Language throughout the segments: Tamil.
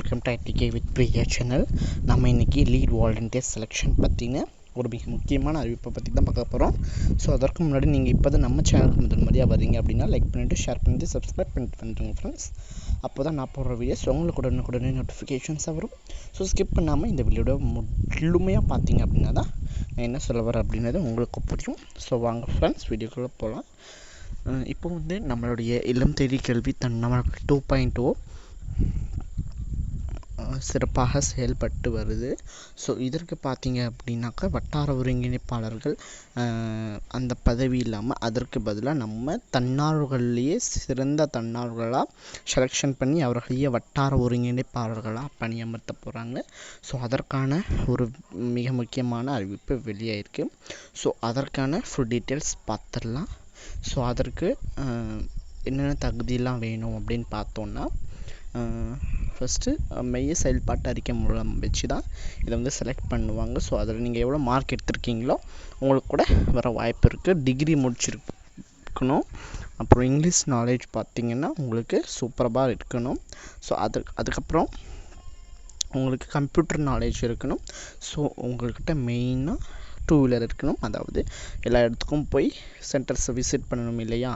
Welcome to IDK with Priya channel. நம்ம இன்றைக்கி லீட் வாலண்டியர் செலெக்ஷன் பற்றின ஒரு மிக முக்கியமான அறிவிப்பை பற்றி தான் பார்க்க போகிறோம். ஸோ அதற்கு முன்னாடி நீங்கள் இப்போ தான் நம்ம சேனலுக்கு முதல் முறையாக வரீங்க அப்படின்னா லைக் பண்ணிவிட்டு ஷேர் பண்ணிவிட்டு சப்ஸ்கிரைப் பண்ணிட்டு வந்துடுங்க ஃப்ரெண்ட்ஸ். அப்போ தான் நான் போடுற வீடியோஸ் உங்களுக்கு உடனே நோட்டிஃபிகேஷன்ஸாக வரும். ஸோ ஸ்கிப் பண்ணாமல் இந்த வீடியோட முழுமையாக பார்த்தீங்க அப்படின்னா தான் நான் என்ன சொல்ல வரேன் அப்படின்றது உங்களுக்கு புரியும். ஸோ வாங்க ஃப்ரெண்ட்ஸ் வீடியோக்குள்ளே போகலாம். இப்போ நம்மளுடைய இல்லம் தேடி கல்வி தன்னார்வலர்கள் 2.0 சிறப்பாக செயல்பட்டு வருது. ஸோ இதற்கு பார்த்தீங்க அப்படின்னாக்கா வட்டார ஒருங்கிணைப்பாளர்கள் அந்த பதவி இல்லாமல் அதற்கு பதிலாக நம்ம தன்னார்வலர்களையே சிறந்த தன்னார்வலர்களாக செலெக்ஷன் பண்ணி அவர்களையே வட்டார ஒருங்கிணைப்பாளர்களாக பணியமர்த்த போகிறாங்க. ஸோ அதற்கான ஒரு மிக முக்கியமான அறிவிப்பு வெளியாயிருக்கு. ஸோ அதற்கான ஃபுல் டீட்டெயில்ஸ் பார்த்துடலாம். ஸோ அதற்கு என்னென்ன தகுதியெல்லாம் வேணும் அப்படின்னு பார்த்தோன்னா, ஃபஸ்ட்டு மைய செயல்பாட்டு அறிக்கை மூலம் வச்சு தான் இதை செலக்ட் பண்ணுவாங்க. ஸோ அதில் நீங்கள் எவ்வளோ மார்க் எடுத்திருக்கீங்களோ உங்களுக்கு கூட வர வாய்ப்பு இருக்குது. டிகிரி முடிச்சிருக்கணும். அப்புறம் இங்கிலீஷ் நாலேஜ் பார்த்திங்கன்னா உங்களுக்கு சூப்பராக இருக்கணும். ஸோ அதுக்கப்புறம் உங்களுக்கு கம்ப்யூட்டர் நாலேஜ் இருக்கணும். ஸோ உங்கள்கிட்ட மெயினாக 2 வீலர் இருக்கணும். அதாவது எல்லா இடத்துக்கும் போய் சென்டர்ஸை விசிட் பண்ணணும் இல்லையா,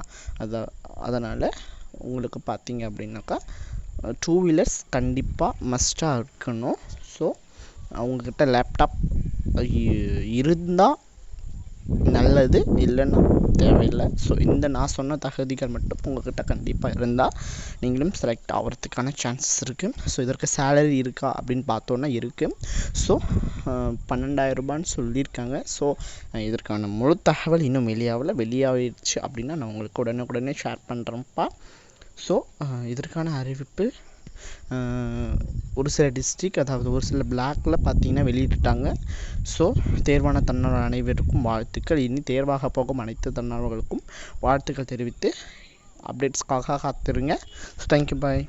அதனால் உங்களுக்கு பார்த்தீங்க அப்படின்னாக்கா 2 வீலர்ஸ் கண்டிப்பாக மஸ்ட்டாக இருக்கணும். ஸோ அவங்கக்கிட்ட லேப்டாப் இருந்தால் நல்லது, இல்லைன்னா தேவையில்லை. ஸோ இந்த நான் சொன்ன தகுதிகள் மட்டும் உங்கள்கிட்ட கண்டிப்பாக இருந்தால் நீங்களும் செலக்ட் ஆகிறதுக்கான சான்சஸ் இருக்குது. ஸோ இதற்கு சேலரி இருக்கா அப்படின்னு பார்த்தோன்னா இருக்குது. ஸோ 12,000 ரூபான்னு சொல்லியிருக்காங்க. ஸோ இதற்கான முழு தகவல் இன்னும் வெளியாகிடுச்சு அப்படின்னா நான் உங்களுக்கு உடனே ஷேர் பண்ணுறேன்ப்பா. ஸோ இதற்கான அறிவிப்பு ஒரு சில டிஸ்ட்ரிக், அதாவது ஒரு சில பிளாக்கில் பார்த்தீங்கன்னா வெளியிட்டுட்டாங்க. ஸோ தேர்வான தன்னார்வலர் அனைவருக்கும் வாழ்த்துக்கள். இனி தேர்வாக போகும் அனைத்து தன்னார்வலர்களுக்கும் வாழ்த்துக்கள் தெரிவித்து அப்டேட்ஸ்க்காக காத்திருங்க. ஸோ தேங்க்யூ, பாய்.